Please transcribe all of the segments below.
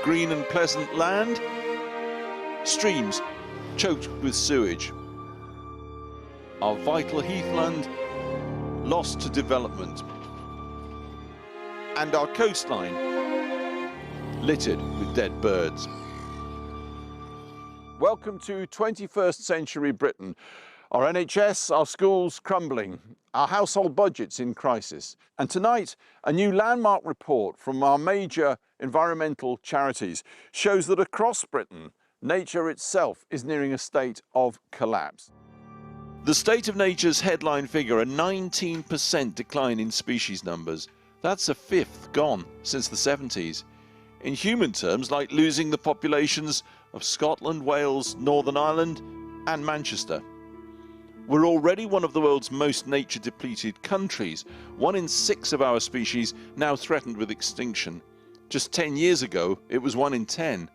green and pleasant land, streams choked with sewage, our vital heathland lost to development, and our coastline littered with dead birds. Welcome to 21st century Britain. Our NHS, our schools crumbling, our household budgets in crisis. And tonight, a new landmark report from our major environmental charities shows that across Britain, nature itself is nearing a state of collapse. The State of Nature's headline figure, a 19% decline in species numbers. That's a fifth gone since the 70s. In human terms, like losing the populations of Scotland, Wales, Northern Ireland and Manchester. We're already one of the world's most nature-depleted countries. 1 in 6 of our species now threatened with extinction. Just 10 years ago, it was 1 in 10.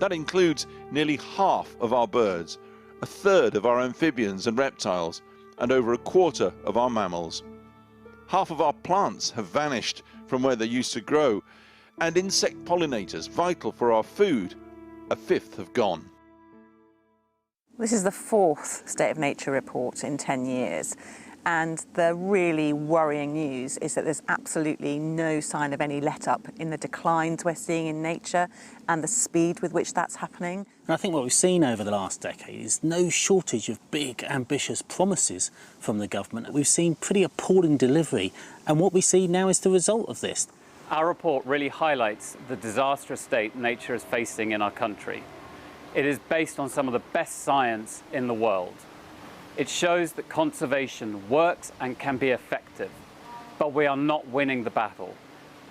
That includes nearly half of our birds, a third of our amphibians and reptiles, and over a quarter of our mammals. Half of our plants have vanished from where they used to grow, and insect pollinators vital for our food, a fifth have gone. This is the 4th State of Nature report in 10 years. And the really worrying news is that there's absolutely no sign of any let-up in the declines we're seeing in nature and the speed with which that's happening. And I think what we've seen over the last decade is no shortage of big, ambitious promises from the government. We've seen pretty appalling delivery, and what we see now is the result of this. Our report really highlights the disastrous state nature is facing in our country. It is based on some of the best science in the world. It shows that conservation works and can be effective, but we are not winning the battle.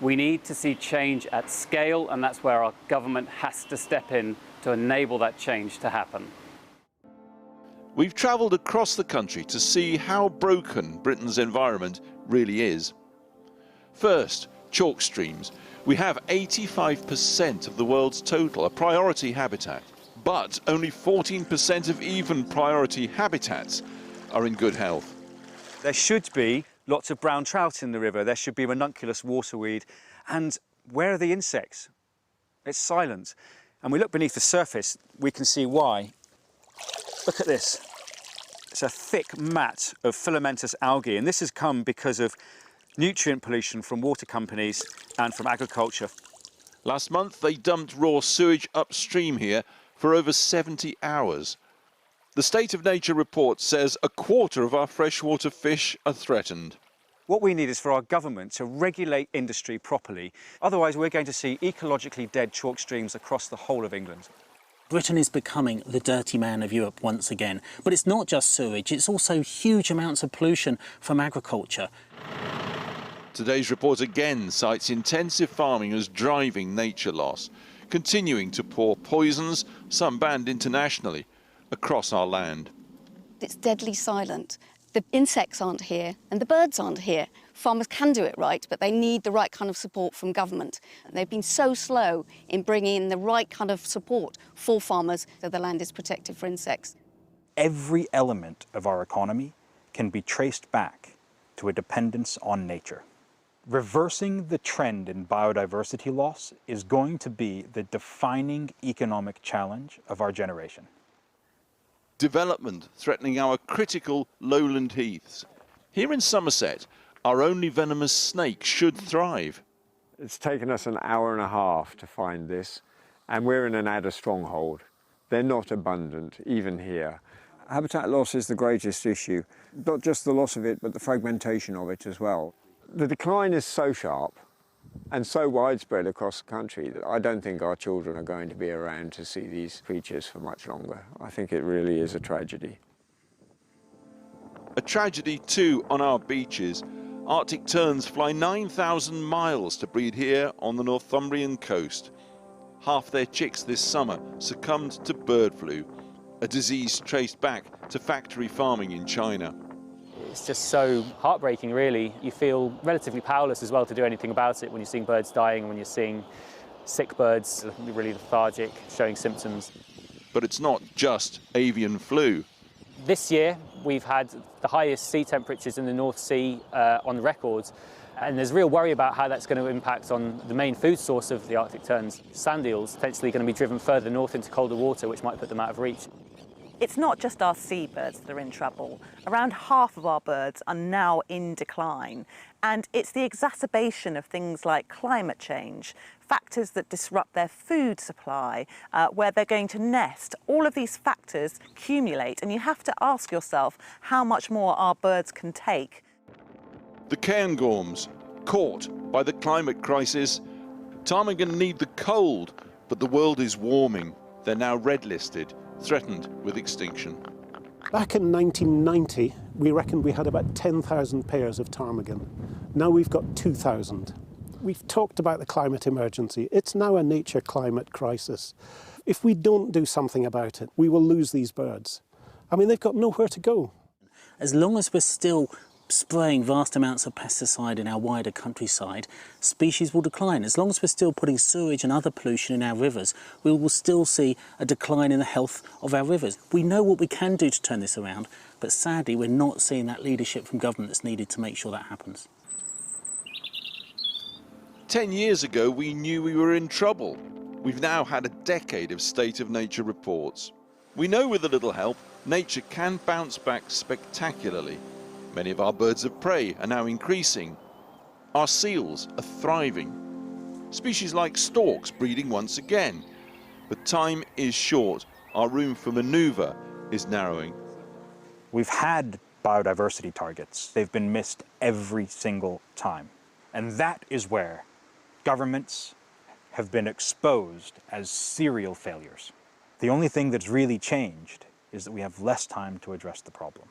We need to see change at scale, and that's where our government has to step in to enable that change to happen. We've travelled across the country to see how broken Britain's environment really is. First, chalk streams. We have 85% of the world's total, a priority habitat. But only 14% of even priority habitats are in good health. There should be lots of brown trout in the river. There should be ranunculus waterweed. And where are the insects? It's silent. And we look beneath the surface, we can see why. Look at this. It's a thick mat of filamentous algae, and this has come because of nutrient pollution from water companies and from agriculture. Last month, they dumped raw sewage upstream here for over 70 hours. The State of Nature report says a quarter of our freshwater fish are threatened. What we need is for our government to regulate industry properly. Otherwise, we're going to see ecologically dead chalk streams across the whole of England. Britain is becoming the dirty man of Europe once again. But it's not just sewage, it's also huge amounts of pollution from agriculture. Today's report again cites intensive farming as driving nature loss, continuing to pour poisons, some banned internationally, across our land. It's deadly silent. The insects aren't here and the birds aren't here. Farmers can do it right, but they need the right kind of support from government. They've been so slow in bringing in the right kind of support for farmers so the land is protected for insects. Every element of our economy can be traced back to a dependence on nature. Reversing the trend in biodiversity loss is going to be the defining economic challenge of our generation. Development threatening our critical lowland heaths. Here in Somerset, our only venomous snake should thrive. It's taken us an hour and a half to find this, and we're in an adder stronghold. They're not abundant, even here. Habitat loss is the greatest issue. Not just the loss of it, but the fragmentation of it as well. The decline is so sharp and so widespread across the country that I don't think our children are going to be around to see these creatures for much longer. I think it really is a tragedy. A tragedy too on our beaches. Arctic terns fly 9,000 miles to breed here on the Northumbrian coast. Half their chicks this summer succumbed to bird flu, a disease traced back to factory farming in China. It's just so heartbreaking, really. You feel relatively powerless as well to do anything about it when you're seeing birds dying, when you're seeing sick birds, really lethargic, showing symptoms. But it's not just avian flu. This year, we've had the highest sea temperatures in the North Sea on record, And there's real worry about how that's going to impact on the main food source of the Arctic terns. Sand eels potentially going to be driven further north into colder water, which might put them out of reach. It's not just our seabirds that are in trouble. Around half of our birds are now in decline. And it's the exacerbation of things like climate change, factors that disrupt their food supply, where they're going to nest. All of these factors accumulate, and you have to ask yourself how much more our birds can take. The cairngorms, caught by the climate crisis. Ptarmigan need the cold, but the world is warming. They're now red-listed, threatened with extinction. Back in 1990, we reckoned we had about 10,000 pairs of ptarmigan. Now we've got 2,000. We've talked about the climate emergency. It's now a nature climate crisis. If we don't do something about it, we will lose these birds. I mean, they've got nowhere to go. As long as we're still spraying vast amounts of pesticide in our wider countryside, species will decline. As long as we're still putting sewage and other pollution in our rivers, we will still see a decline in the health of our rivers. We know what we can do to turn this around, but sadly we're not seeing that leadership from government that's needed to make sure that happens. 10 years ago, we knew we were in trouble. We've now had a decade of state of nature reports. We know with a little help, nature can bounce back spectacularly. Many of our birds of prey are now increasing. Our seals are thriving. Species like storks breeding once again. But time is short. Our room for manoeuvre is narrowing. We've had biodiversity targets. They've been missed every single time. And that is where governments have been exposed as serial failures. The only thing that's really changed is that we have less time to address the problem.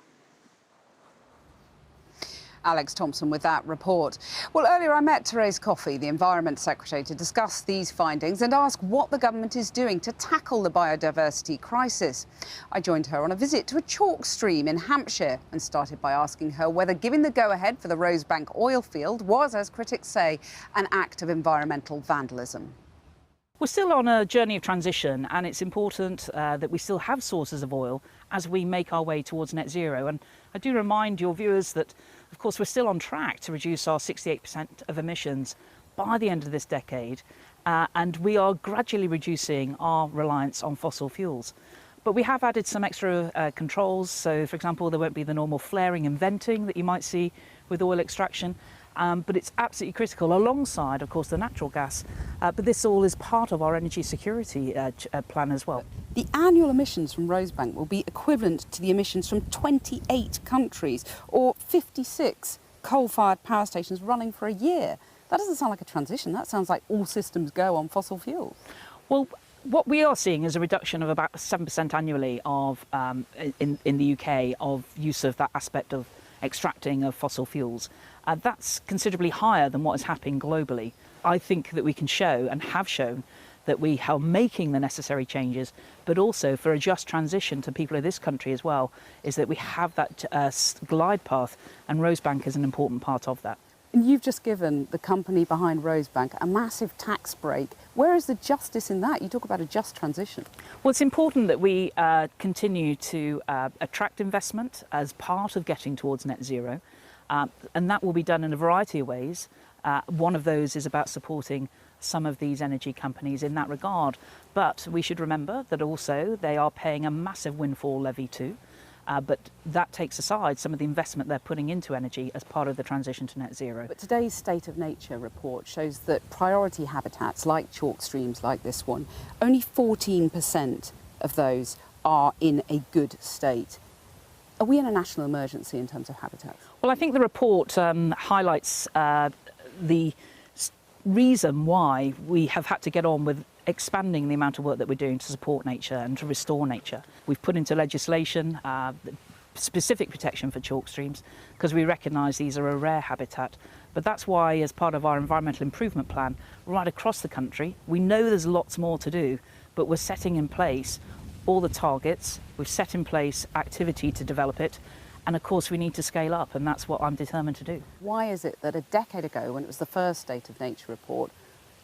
Alex Thompson with that report. Well, earlier I met Therese Coffey, the Environment Secretary, to discuss these findings and ask what the government is doing to tackle the biodiversity crisis. I joined her on a visit to a chalk stream in Hampshire and started by asking her whether giving the go-ahead for the Rosebank oil field was, as critics say, an act of environmental vandalism. We're still on a journey of transition, and it's important that we still have sources of oil as we make our way towards net zero. And I do remind your viewers that, of course, we're still on track to reduce our 68% of emissions by the end of this decade, and we are gradually reducing our reliance on fossil fuels. But we have added some extra controls. So, for example, there won't be the normal flaring and venting that you might see with oil extraction. But it's absolutely critical alongside, of course, the natural gas. But this all is part of our energy security plan as well. The annual emissions from Rosebank will be equivalent to the emissions from 28 countries or 56 coal-fired power stations running for a year. That doesn't sound like a transition. That sounds like all systems go on fossil fuels. Well, what we are seeing is a reduction of about 7% annually of in the UK of use of that aspect of extracting of fossil fuels. That's considerably higher than what is happening globally. I think that we can show, and have shown, that we are making the necessary changes, but also for a just transition to people of this country as well, is that we have that glide path, and Rosebank is an important part of that. And you've just given the company behind Rosebank a massive tax break. Where is the justice in that? You talk about a just transition. Well, it's important that we continue to attract investment as part of getting towards net zero. And that will be done in a variety of ways. One of those is about supporting some of these energy companies in that regard. But we should remember that also they are paying a massive windfall levy too. But that takes aside some of the investment they're putting into energy as part of the transition to net zero. But today's State of Nature report shows that priority habitats like chalk streams like this one, only 14% of those are in a good state. Are we in a national emergency in terms of habitats? Well, I think the report highlights the reason why we have had to get on with expanding the amount of work that we're doing to support nature and to restore nature. We've put into legislation specific protection for chalk streams because we recognise these are a rare habitat. But that's why, as part of our environmental improvement plan, right across the country, we know there's lots more to do, but we're setting in place all the targets, we've set in place activity to develop it, and of course we need to scale up, and that's what I'm determined to do. Why is it that a decade ago, when it was the first State of Nature report,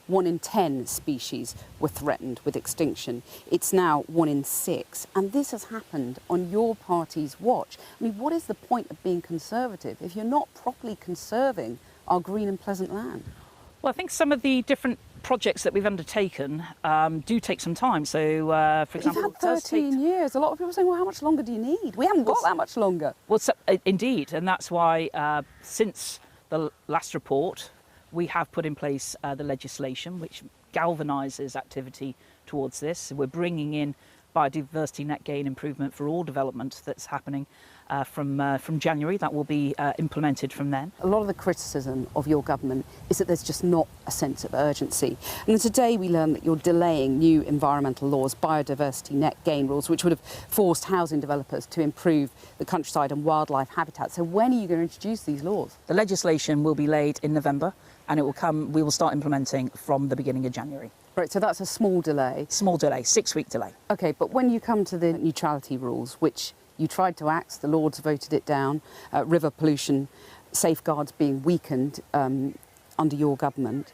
1 in 10 species were threatened with extinction? It's now 1 in 6, and this has happened on your party's watch. I mean, what is the point of being conservative if you're not properly conserving our green and pleasant land? Well, I think some of the different projects that we've undertaken do take some time. So, for example, you've had 13 years. A lot of people are saying, well, how much longer do you need? We haven't got that much longer. Well, indeed, and that's why since the last report, we have put in place the legislation which galvanises activity towards this. So we're bringing in biodiversity net gain improvement for all development that's happening from January. That will be implemented from then. A lot of the criticism of your government is that there's just not a sense of urgency. And then today we learned that you're delaying new environmental laws, biodiversity net gain rules, which would have forced housing developers to improve the countryside and wildlife habitat. So when are you going to introduce these laws? The legislation will be laid in November, and we will start implementing from the beginning of January. Right, so that's a small delay. Small delay, 6-week delay. OK, but when you come to the neutrality rules, which you tried to axe, the Lords voted it down, river pollution safeguards being weakened under your government,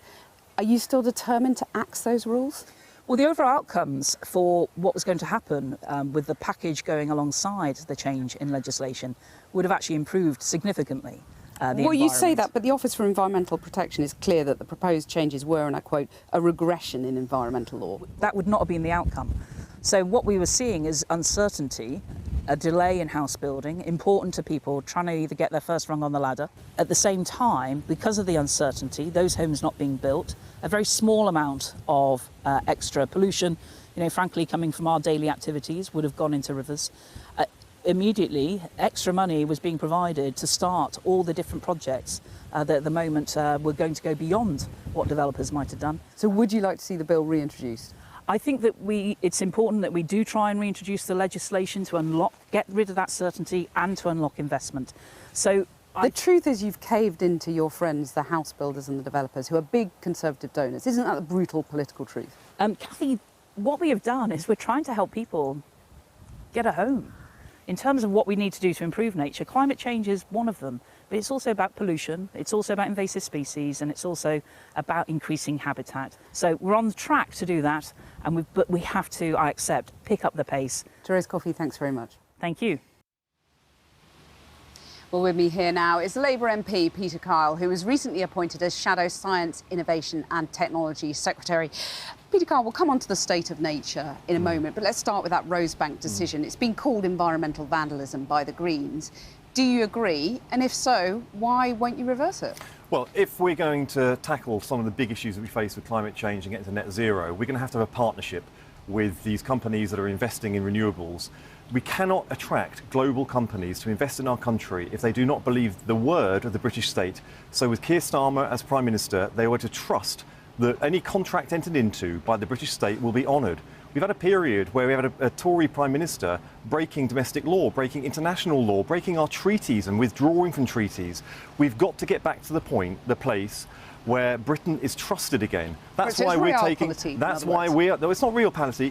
are you still determined to axe those rules? Well, the overall outcomes for what was going to happen with the package going alongside the change in legislation would have actually improved significantly. Well, you say that, but the Office for Environmental Protection is clear that the proposed changes were, and I quote, a regression in environmental law. That would not have been the outcome. So what we were seeing is uncertainty, a delay in house building, important to people trying to either get their first rung on the ladder. At the same time, because of the uncertainty, those homes not being built, a very small amount of extra pollution, frankly, coming from our daily activities would have gone into rivers. Immediately, extra money was being provided to start all the different projects that at the moment were going to go beyond what developers might have done. So would you like to see the bill reintroduced? I think that it's important that we do try and reintroduce the legislation to get rid of that certainty and to unlock investment. So the truth is you've caved into your friends, the house builders and the developers, who are big Conservative donors. Isn't that the brutal political truth? Kathy, what we have done is we're trying to help people get a home. In terms of what we need to do to improve nature, climate change is one of them, but it's also about pollution, it's also about invasive species, and it's also about increasing habitat. So we're on the track to do that, but we have to, I accept, pick up the pace. Therese Coffey, thanks very much. Thank you. Well, with me here now is Labour MP Peter Kyle, who was recently appointed as Shadow Science, Innovation and Technology Secretary. Peter Kyle, we'll come on to the state of nature in a moment, but let's start with that Rosebank decision. It's been called environmental vandalism by the Greens. Do you agree? And if so, why won't you reverse it? Well, if we're going to tackle some of the big issues that we face with climate change and get to net zero, we're going to have a partnership with these companies that are investing in renewables. We cannot attract global companies to invest in our country if they do not believe the word of the British state. So with Keir Starmer as Prime Minister, they were to trust that any contract entered into by the British state will be honoured. We've had a period where we had a Tory Prime Minister breaking domestic law, breaking international law, breaking our treaties and withdrawing from treaties. We've got to get back to the place where Britain is trusted again. That's why we're taking. That's why we're. No, it's not real policy.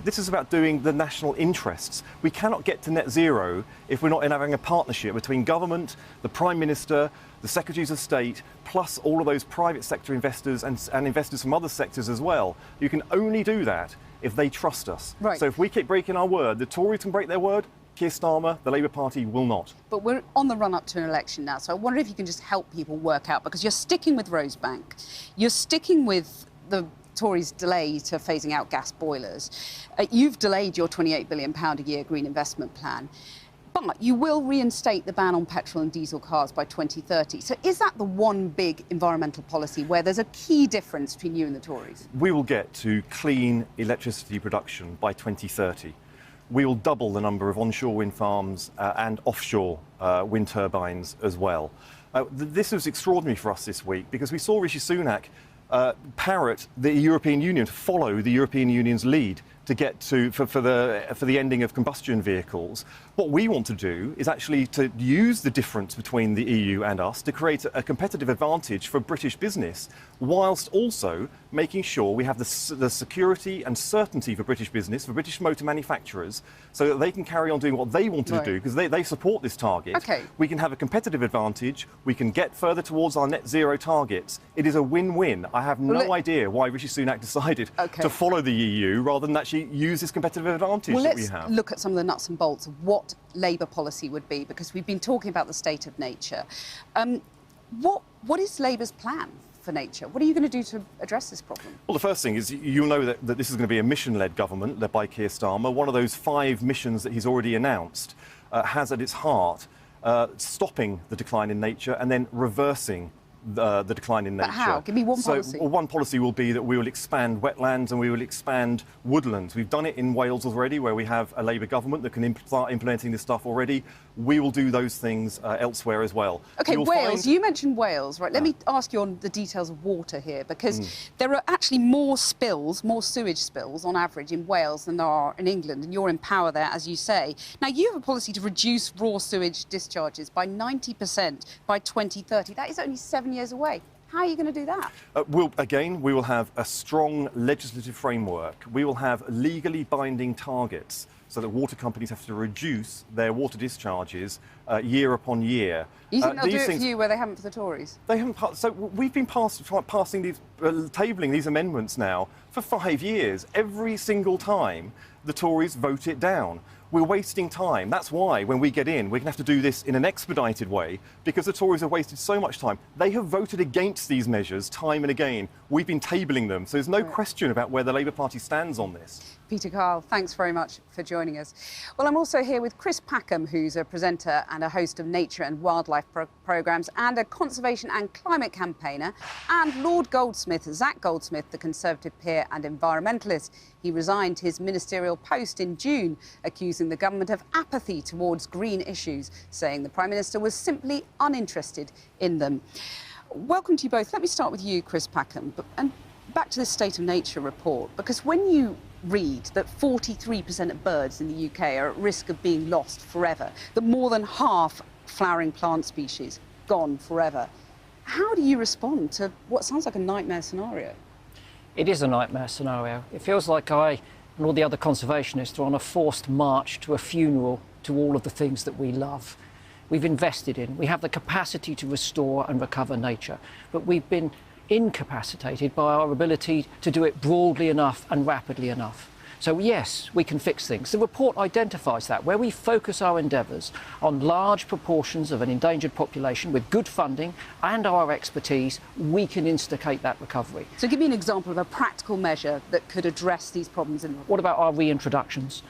This is about doing the national interests. We cannot get to net zero if we're not having a partnership between government, the Prime Minister, the Secretaries of State, plus all of those private sector investors and investors from other sectors as well. You can only do that if they trust us. Right. So if we keep breaking our word, the Tories can break their word. Keir Starmer, the Labour Party, will not. But we're on the run-up to an election now, so I wonder if you can just help people work out, because you're sticking with Rosebank, you're sticking with the Tories' delay to phasing out gas boilers, you've delayed your £28 billion a year green investment plan, but you will reinstate the ban on petrol and diesel cars by 2030. So is that the one big environmental policy where there's a key difference between you and the Tories? We will get to clean electricity production by 2030. We will double the number of onshore wind farms and offshore wind turbines as well. This was extraordinary for us this week because we saw Rishi Sunak parrot the European Union, to follow the European Union's lead to get to for the ending of combustion vehicles. What we want to do is actually to use the difference between the EU and us to create a competitive advantage for British business, whilst also making sure we have the security and certainty for British business, for British motor manufacturers, so that they can carry on doing what they wanted to do, because they support this target. Okay. We can have a competitive advantage, we can get further towards our net zero targets. It is a win-win. I have no idea why Rishi Sunak decided to follow the EU rather than actually use this competitive advantage that we have. Let's look at some of the nuts and bolts of what Labour policy would be, because we've been talking about the state of nature. What is Labour's plan for nature? What are you going to do to address this problem? Well, the first thing is you'll know that this is going to be a mission-led government led by Keir Starmer. One of those 5 missions that he's already announced has at its heart stopping the decline in nature and then reversing the decline in nature. But how? Give me one policy. So one policy will be that we will expand wetlands and we will expand woodlands. We've done it in Wales already, where we have a Labour government that can start implementing this stuff already. We will do those things elsewhere as well. OK, Wales, you mentioned Wales, right? Let me ask you on the details of water here, because there are actually more spills, more sewage spills on average in Wales than there are in England, and you're in power there, as you say. Now, you have a policy to reduce raw sewage discharges by 90% by 2030. That is only 7 years away. How are you going to do that? We will have a strong legislative framework. We will have legally binding targets so that water companies have to reduce their water discharges year upon year. You think they'll do it for you where they haven't for the Tories? They haven't. So we've been passing these, tabling these amendments now for 5 years. Every single time the Tories vote it down. We're wasting time. That's why, when we get in, we're going to have to do this in an expedited way, because the Tories have wasted so much time. They have voted against these measures time and again. We've been tabling them, so there's no question about where the Labour Party stands on this. Peter Kyle, thanks very much for joining us. Well, I'm also here with Chris Packham, who's a presenter and a host of nature and wildlife programmes and a conservation and climate campaigner, and Lord Goldsmith, Zach Goldsmith, the Conservative peer and environmentalist. He resigned his ministerial post in June, accusing the government of apathy towards green issues, saying the Prime Minister was simply uninterested in them. Welcome to you both. Let me start with you, Chris Packham, and back to the State of Nature report, because when you read that 43% of birds in the UK are at risk of being lost forever, that more than half flowering plant species gone forever, how do you respond to what sounds like a nightmare scenario? It is a nightmare scenario. It feels like I and all the other conservationists are on a forced march to a funeral to all of the things that we love. We've invested in, we have the capacity to restore and recover nature, but we've been incapacitated by our ability to do it broadly enough and rapidly enough. So yes, we can fix things. The report identifies that, where we focus our endeavours on large proportions of an endangered population with good funding and our expertise, we can instigate that recovery. So give me an example of a practical measure that could address these problems in the report. What about our reintroductions?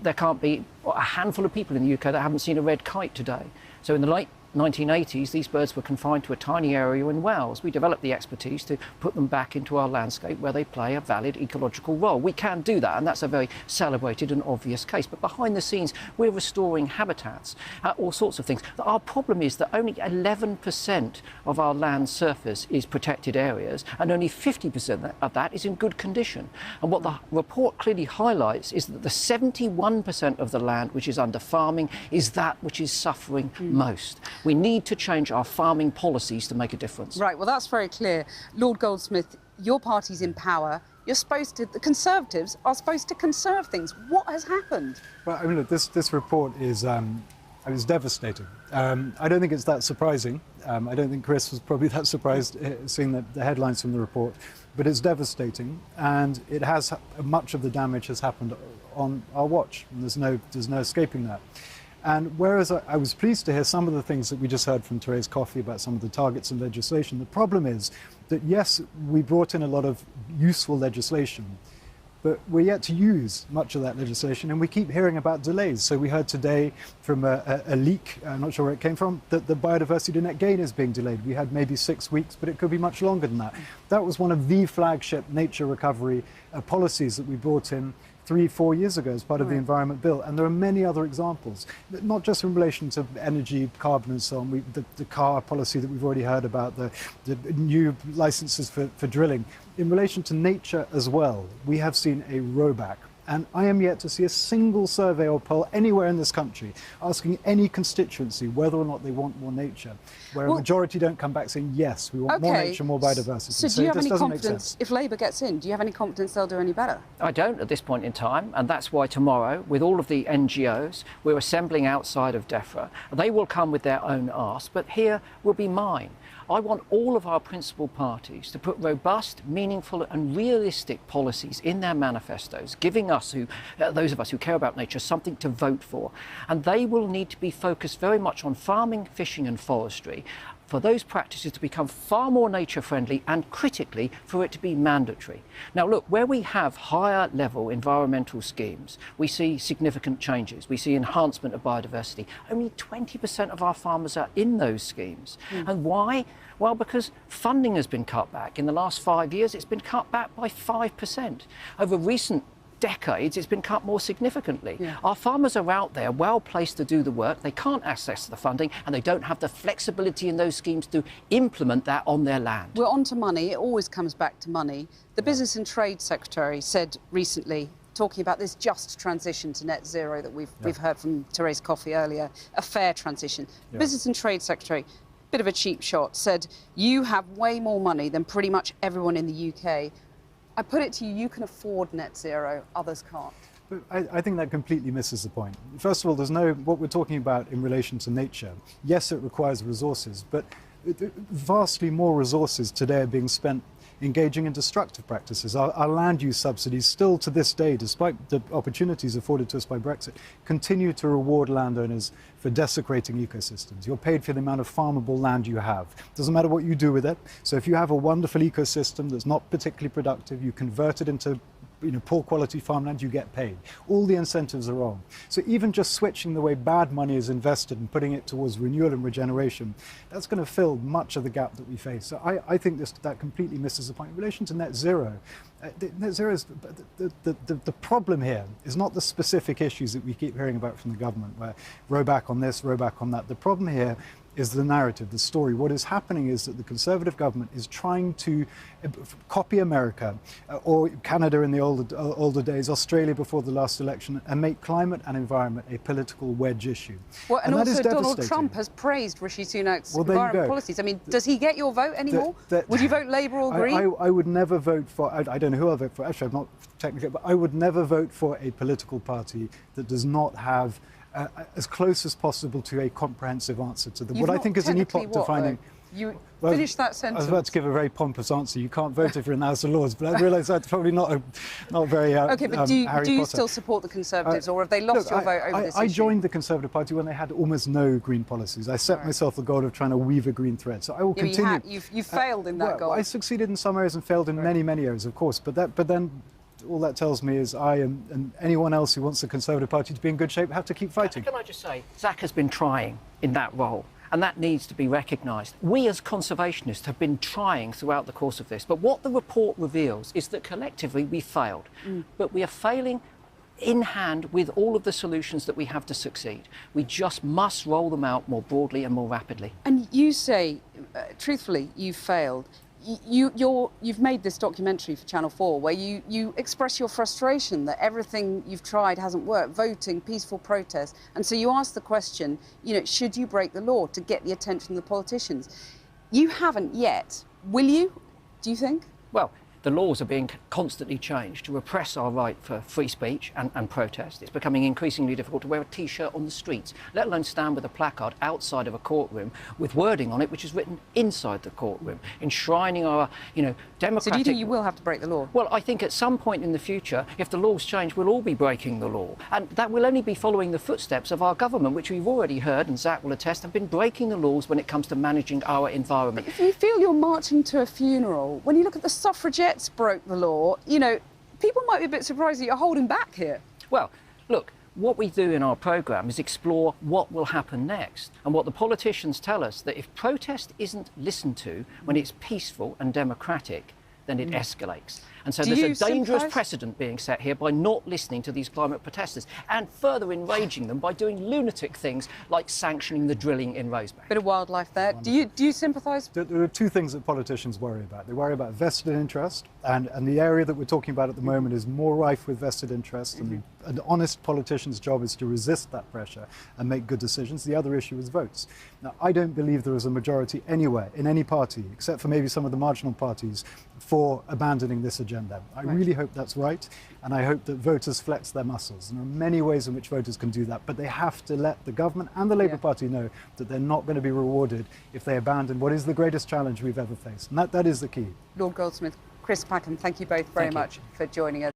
There can't be a handful of people in the UK that haven't seen a red kite today. So in the late 1980s, these birds were confined to a tiny area in Wales. We developed the expertise to put them back into our landscape where they play a valid ecological role. We can do that, and that's a very celebrated and obvious case. But behind the scenes, we're restoring habitats, all sorts of things. Our problem is that only 11% of our land surface is protected areas, and only 50% of that is in good condition. And what the report clearly highlights is that the 71% of the land which is under farming is that which is suffering most. We need to change our farming policies to make a difference. Right, well, that's very clear. Lord Goldsmith, your party's in power. You're supposed to, the Conservatives are supposed to conserve things. What has happened? Well, I mean, look, this report is devastating. I don't think it's that surprising. I don't think Chris was probably that surprised seeing the headlines from the report, but it's devastating, and it has much of the damage has happened on our watch. And there's no escaping that. And whereas I was pleased to hear some of the things that we just heard from Therese Coffey about some of the targets and legislation, the problem is that, yes, we brought in a lot of useful legislation, but we're yet to use much of that legislation, and we keep hearing about delays. So we heard today from a leak, I'm not sure where it came from, that the biodiversity net gain is being delayed. We had maybe 6 weeks, but it could be much longer than that. That was one of the flagship nature recovery policies that we brought in 3-4 years ago as part of the Environment Bill, and there are many other examples, not just in relation to energy, carbon and so on. The car policy that we've already heard about, the new licenses for drilling. In relation to nature as well, we have seen a rowback. And I am yet to see a single survey or poll anywhere in this country asking any constituency whether or not they want more nature, where a majority don't come back saying, yes, we want more nature, more biodiversity. So do you have any confidence, if Labour gets in, do you have any confidence they'll do any better? I don't at this point in time, and that's why tomorrow, with all of the NGOs, we're assembling outside of DEFRA. They will come with their own ask, but here will be mine. I want all of our principal parties to put robust, meaningful and realistic policies in their manifestos, giving us, those of us who care about nature, something to vote for. And they will need to be focused very much on farming, fishing and forestry, for those practices to become far more nature friendly and critically for it to be mandatory. Now look, where we have higher level environmental schemes, we see significant changes. We see enhancement of biodiversity. Only 20% of our farmers are in those schemes. And why? Well, because funding has been cut back. In the last 5 years, it's been cut back by 5%. Over recent decades, it's been cut more significantly. Our farmers are out there well placed to do the work. They can't access the funding and they don't have the flexibility in those schemes to implement that on their land. We're on to money. It always comes back to money. The Business and Trade Secretary said recently, talking about this just transition to net zero that we've heard from Therese Coffey earlier, a fair transition. Business and Trade Secretary, bit of a cheap shot, said you have way more money than pretty much everyone in the UK. I put it to you, you can afford net zero, others can't. I think that completely misses the point. First of all, what we're talking about in relation to nature, yes, it requires resources, but vastly more resources today are being spent engaging in destructive practices. Our land use subsidies still to this day, despite the opportunities afforded to us by Brexit, continue to reward landowners for desecrating ecosystems. You're paid for the amount of farmable land you have. Doesn't matter what you do with it. So if you have a wonderful ecosystem that's not particularly productive, you convert it into poor quality farmland, you get paid. All the incentives are wrong. So even just switching the way bad money is invested and putting it towards renewal and regeneration, that's going to fill much of the gap that we face. So I think that completely misses the point. In relation to net zero, net zero is, the problem here is not the specific issues that we keep hearing about from the government, where row back on this, row back on that. The problem here is the narrative, the story. What is happening is that the Conservative government is trying to copy America or Canada in the older days, Australia before the last election, and make climate and environment a political wedge issue. Well, and also Donald Trump has praised Rishi Sunak's environment policies. I mean, does he get your vote anymore? Would you vote Labour or Green? I would never vote for, I don't know who I'll vote for, actually I'm not technically, but I would never vote for a political party that does not have as close as possible to a comprehensive answer to what I think is an epoch defining. You finish that sentence. I was about to give a very pompous answer. You can't vote if you're in the House of Lords, but I realise that's probably not very okay, but do you still support the Conservatives, or have they lost your vote over this issue? I joined the Conservative Party when they had almost no green policies. I set myself the goal of trying to weave a green thread. So I will continue. You failed in that goal. I succeeded in some areas and failed in many areas, of course. But then all that tells me is I and anyone else who wants the Conservative Party to be in good shape have to keep fighting. Can I just say, Zach has been trying in that role, and that needs to be recognised. We as conservationists have been trying throughout the course of this, but what the report reveals is that collectively we failed. But we are failing in hand with all of the solutions that we have to succeed. We just must roll them out more broadly and more rapidly. And you say, truthfully, you failed. You've made this documentary for Channel 4 where you express your frustration that everything you've tried hasn't worked, voting, peaceful protest, and so you ask the question, should you break the law to get the attention of the politicians? You haven't yet. Will you, do you think? Well, the laws are being constantly changed to repress our right for free speech and protest. It's becoming increasingly difficult to wear a T-shirt on the streets, let alone stand with a placard outside of a courtroom with wording on it which is written inside the courtroom, enshrining our, democratic... So do you think you will have to break the law? Well, I think at some point in the future, if the laws change, we'll all be breaking the law. And that will only be following the footsteps of our government, which we've already heard, and Zach will attest, have been breaking the laws when it comes to managing our environment. But if you feel you're marching to a funeral, when you look at the suffragettes broke the law, people might be a bit surprised that you're holding back here. Well, look, what we do in our programme is explore what will happen next. And what the politicians tell us, that if protest isn't listened to when it's peaceful and democratic, then it escalates. And so there's a dangerous precedent being set here by not listening to these climate protesters and further enraging them by doing lunatic things like sanctioning the drilling in Rosebank. Bit of wildlife there. Do you sympathise? There are two things that politicians worry about. They worry about vested interest, and the area that we're talking about at the moment is more rife with vested interest, and an honest politician's job is to resist that pressure and make good decisions. The other issue is votes. Now, I don't believe there is a majority anywhere in any party, except for maybe some of the marginal parties, for abandoning this agenda. I really hope that's right, and I hope that voters flex their muscles. And there are many ways in which voters can do that, but they have to let the government and the Labour Party know that they're not going to be rewarded if they abandon what is the greatest challenge we've ever faced. And that is the key. Lord Goldsmith, Chris Packham, thank you both very much for joining us.